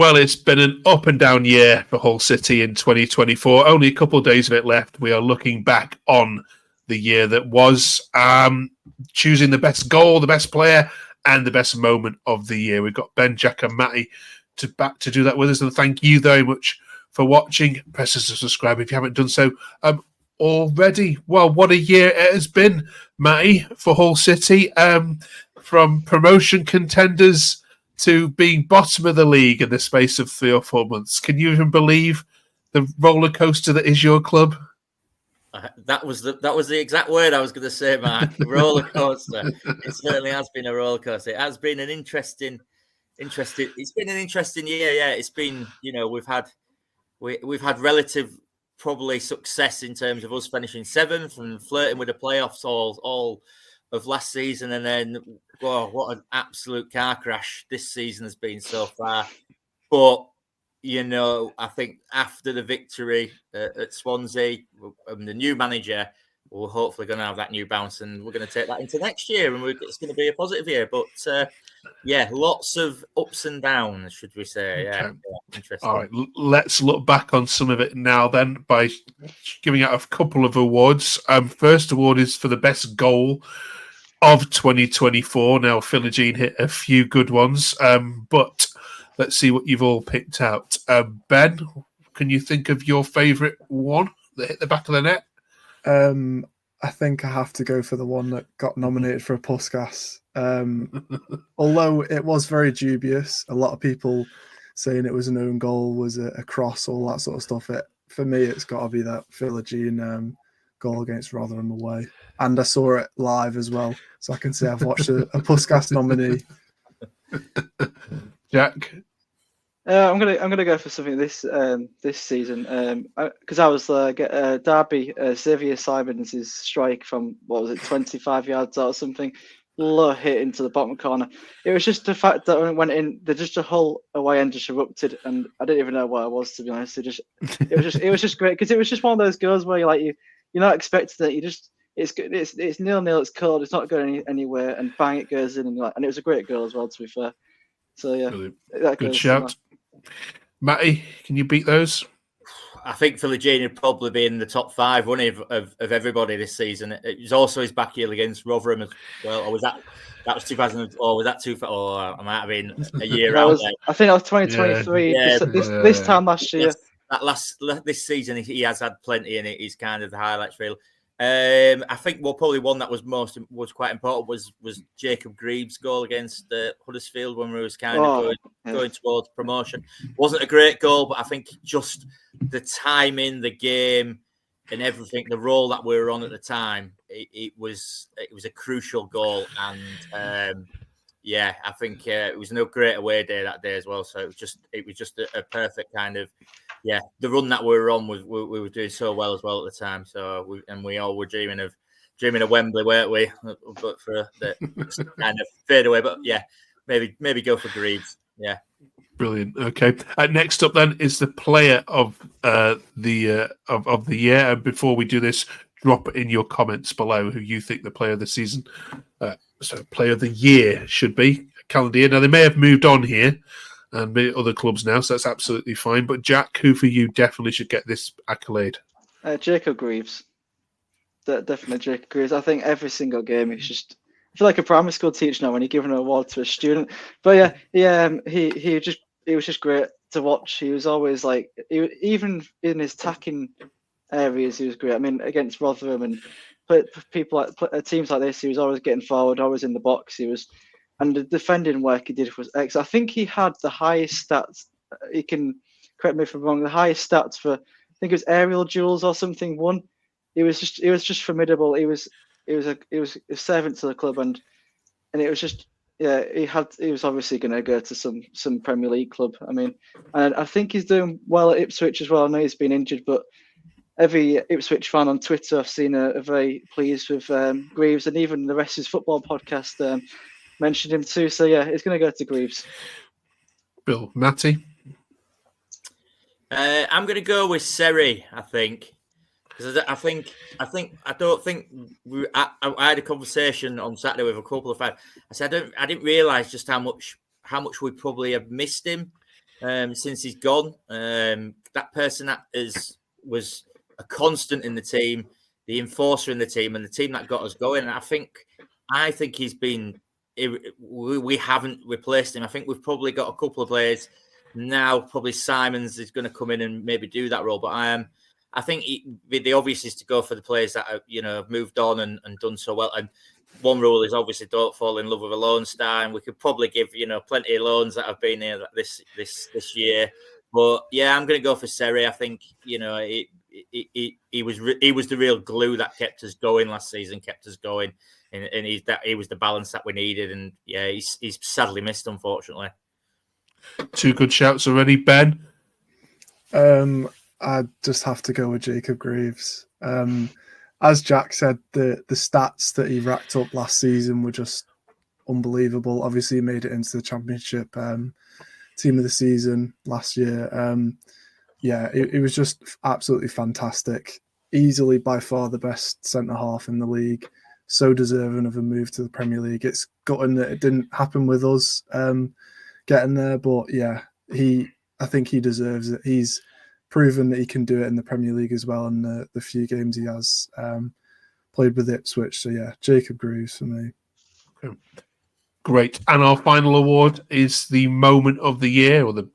Well, it's been an up and down year for Hull City in 2024. Only a couple of days of it left. We are looking back on the year that was, choosing the best goal, the best player, and the best moment of the year. We've got Ben, Jack, and Matty to do that with us. And thank you very much for watching. Press us to subscribe if you haven't done so already. Well, what a year it has been, Matty, for Hull City. From promotion contenders to being bottom of the league in the space of 3 or 4 months. Can you even believe the roller coaster that is your club? That was the exact word I was going to say, Mark. Roller coaster. It certainly has been a roller coaster. It has been an interesting. It's been an interesting year. Yeah, it's been. We've had relative probably success in terms of us finishing 7th and flirting with the playoffs all of last season, and then what an absolute car crash this season has been so far. But I think after the victory at Swansea and the new manager, we're hopefully going to have that new bounce, and we're going to take that into next year, and it's going to be a positive year. But lots of ups and downs, should we say? Okay. Yeah, interesting. All right, let's look back on some of it now then by giving out a couple of awards. First award is for the best goal of 2024. Now, Philogene hit a few good ones, but let's see what you've all picked out. Ben, can you think of your favourite one that hit the back of the net? I think I have to go for the one that got nominated for a Puskas. Although it was very dubious, a lot of people saying it was an own goal, was a cross, all that sort of stuff. For me, it's got to be that Philogene goal against Rotherham away. And I saw it live as well, so I can say I've watched a Puskas nominee. Jack? I'm gonna go for something this season because I was Derby Xavier Simons' strike from 25 yards out or something, low hit into the bottom corner. It was just the fact that when it went in, just the whole away end just erupted, and I didn't even know what I was, to be honest. It was just great because it was just one of those goals where you're not expecting it. It's 0-0. It's cold. It's not going anywhere, and bang, it goes in, and it was a great goal as well, to be fair. So yeah, good shout. Matty, can you beat those? I think Philogene would probably be in the top 5, wouldn't he, of everybody this season. It was also his back heel against Rotherham as well. Or was that was 2000? Or was that I might have been a year out there. I think that was 2023. Yeah, this time last year. This season, he has had plenty, and he's kind of the highlights reel. I think probably one that was quite important was Jacob Greaves' goal against Huddersfield when we was kind of going towards promotion. Wasn't a great goal, but I think just the timing, the game, and everything, the role that we were on at the time, it was a crucial goal, and I think it was no great away day that day as well. So it was just a perfect kind of. Yeah, the run that we were on we were doing so well as well at the time. So we all were dreaming of Wembley, weren't we? But for the kind of fade away. But yeah, maybe go for Greaves. Yeah, brilliant. Okay, next up then is the player of the year. And before we do this, drop in your comments below who you think the player of the season, player of the year should be calendar year. Now they may have moved on here. And many other clubs now, so that's absolutely fine. But Jack, who for you definitely should get this accolade? Jacob Greaves. Definitely Jacob Greaves. I think every single game, it's just, I feel like a primary school teacher now when you're giving an award to a student. But he was just great to watch. He was always even in his attacking areas, he was great. I mean, against Rotherham and teams like this, he was always getting forward, always in the box. And the defending work he did was excellent. I think he had the highest stats. He can correct me if I'm wrong. The highest stats for, I think it was aerial duels or something. One, it was just formidable. He was a servant to the club, and it was just he was obviously going to go to some Premier League club. I mean, and I think he's doing well at Ipswich as well. I know he's been injured, but every Ipswich fan on Twitter I've seen are very pleased with Greaves, and even the rest of his football podcast. Mentioned him too, so yeah, it's going to go to Greaves. Bill, Matty? I'm going to go with Seri, I think, because I had a conversation on Saturday with a couple of fans. I said I didn't realise just how much we probably have missed him since he's gone. That person that was a constant in the team, the enforcer in the team, and the team that got us going. And I think he's been. We haven't replaced him. I think we've probably got a couple of players now. Probably Simons is going to come in and maybe do that role. But I think the obvious is to go for the players that have moved on and done so well. And one rule is obviously don't fall in love with a loan star. And we could probably give plenty of loans that have been here this year. But yeah, I'm going to go for Seri. I think he was the real glue that kept us going last season, kept us going. And he was the balance that we needed, and yeah, he's sadly missed, unfortunately. Two good shouts already, Ben. I just have to go with Jacob Greaves. As Jack said, the stats that he racked up last season were just unbelievable. Obviously, he made it into the championship team of the season last year. It was just absolutely fantastic. Easily by far the best centre half in the league. So deserving of a move to the Premier League. It's gutting that it didn't happen with us getting there, but yeah, I think he deserves it. He's proven that he can do it in the Premier League as well in the few games he has played with Ipswich. So yeah, Jacob Greaves for me. Okay. Great. And our final award is the moment of the year, or the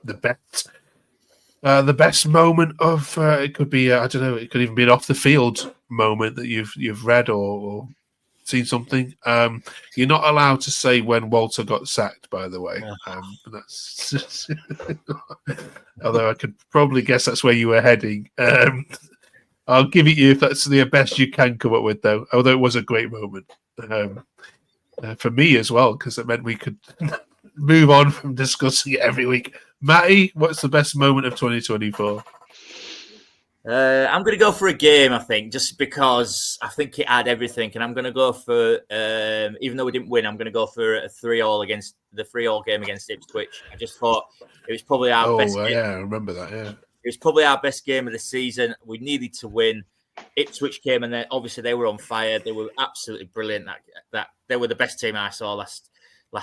best moment of it could be I don't know, it could even be an off the field moment that you've read or seen something. You're not allowed to say when Walter got sacked, by the way. That's although I could probably guess that's where you were heading. I'll give it you if that's the best you can come up with, though. Although it was a great moment for me as well, because it meant we could move on from discussing it every week. Matty, what's the best moment of 2024? I'm going to go for a game, I think, just because I think it had everything. And I'm going to go for, even though we didn't win, I'm going to go for a 3-3 game against Ipswich. I just thought it was probably our best game. Yeah, I remember that, yeah. It was probably our best game of the season. We needed to win. Ipswich came and obviously they were on fire. They were absolutely brilliant. That they were the best team I saw last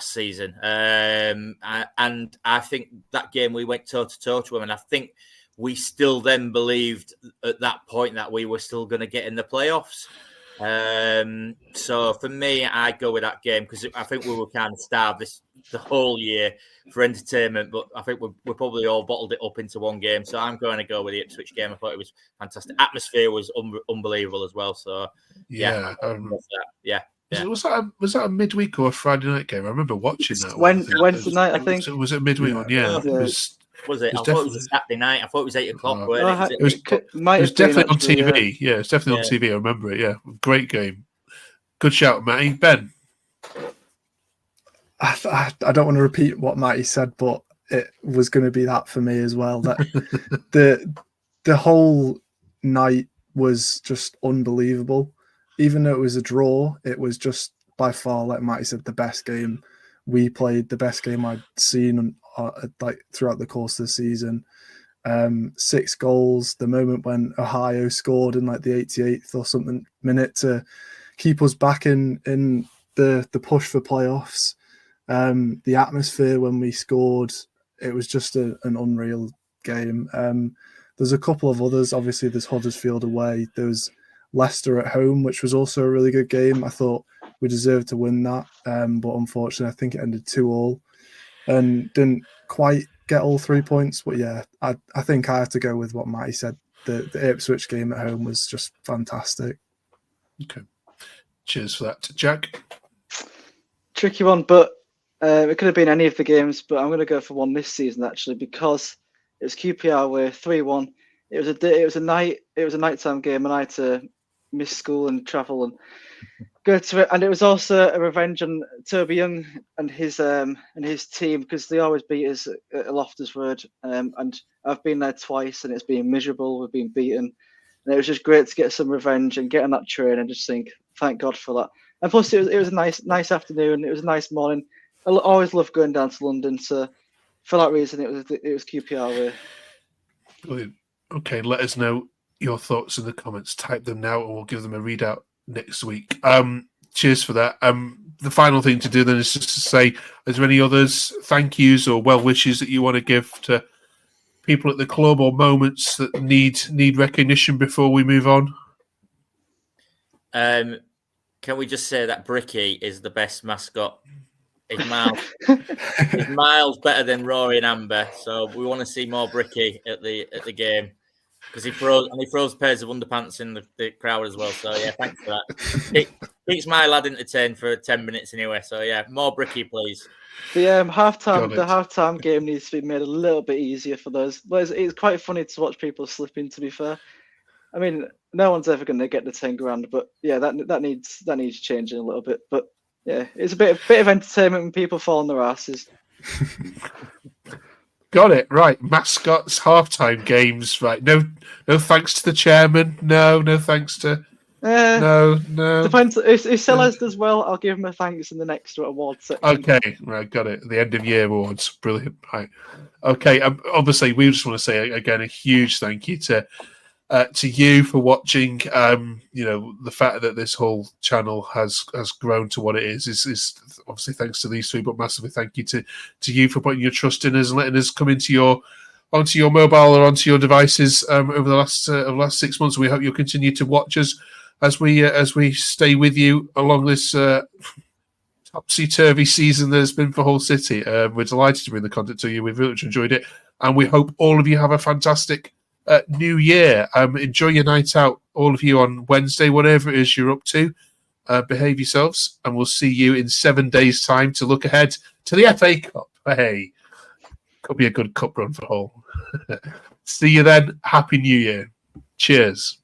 season. And I think that game we went toe-to-toe to them. And I think we still then believed at that point that we were still going to get in the playoffs. So for me, I go with that game because I think we were kind of starved the whole year for entertainment, but I think we probably all bottled it up into one game. So I'm going to go with the Ipswich game. I thought it was fantastic. Atmosphere was unbelievable as well. So yeah. Was that a midweek or a Friday night game? I remember watching that. Wednesday night, I think. Was it a midweek one? Yeah. Was it? I thought it was a Saturday night. I thought it was 8 o'clock. It was definitely on TV. Yeah, it's definitely on TV. I remember it. Yeah, great game. Good shout, Matty. Ben. I don't want to repeat what Matty said, but it was going to be that for me as well. That the whole night was just unbelievable. Even though it was a draw, it was just by far, like Matty said, the best game we played, the best game I'd seen throughout the course of the season. 6 goals. The moment when Ohio scored in the 88th or something minute to keep us back in the push for playoffs. The atmosphere when we scored, it was just an unreal game. There's a couple of others. Obviously, there's Huddersfield away. There was Leicester at home, which was also a really good game. I thought we deserved to win that, but unfortunately, I think it ended 2-2 and didn't quite get all 3 points. But yeah, I think I have to go with what Matty said. The Ipswich game at home was just fantastic. Okay. Cheers for that. Jack? Tricky one, but it could have been any of the games, but I'm going to go for one this season actually because it was QPR away 3-1. It was a nighttime game, and I had to miss school and travel and go to it. And it was also a revenge on Toby Young and his team because they always beat us at Loftus Road. And I've been there twice, and it's been miserable. We've been beaten, and it was just great to get some revenge and get on that train and just think, thank God for that. And plus, it was a nice afternoon. It was a nice morning. I always love going down to London, so for that reason, it was QPR away. Brilliant. Okay, let us know your thoughts in the comments. Type them now, and we'll give them a readout next week. Cheers for that. The final thing to do then is just to say, is there any others, thank yous or well wishes that you want to give to people at the club or moments that need recognition before we move on? Can we just say that Bricky is the best mascot? He's miles better than Rory and Amber. So we want to see more Bricky at the game because he throws pairs of underpants in the crowd as well. So yeah, thanks for that. Keeps my lad entertained for 10 minutes anyway. So yeah, more Bricky, please. The halftime game needs to be made a little bit easier for those. It's quite funny to watch people slipping. To be fair, I mean, no one's ever going to get the 10 grand, but yeah, that needs changing a little bit. But yeah, it's a bit of entertainment when people fall on their asses. Got it right. Mascots, halftime games. Right. No thanks to the chairman. No thanks to. No. Depends if Sellers does well. I'll give him a thanks in the next award section. Okay, right, got it. The end of year awards, brilliant. Right. Okay. Obviously, we just want to say again a huge thank you to you for watching. The fact that this whole channel has grown to what it is obviously thanks to these three, but massively thank you to you for putting your trust in us and letting us come onto your mobile or onto your devices over the last 6 months. We hope you'll continue to watch us as we stay with you along this topsy-turvy season that has been for Hull City. We're delighted to bring the content to you. We've really much enjoyed it, and we hope all of you have a fantastic new year. Enjoy your night out, all of you, on Wednesday, whatever it is you're up to. Behave yourselves, and we'll see you in 7 days' time to look ahead to the FA Cup. Hey, could be a good cup run for Hull. See you then. Happy New Year. Cheers.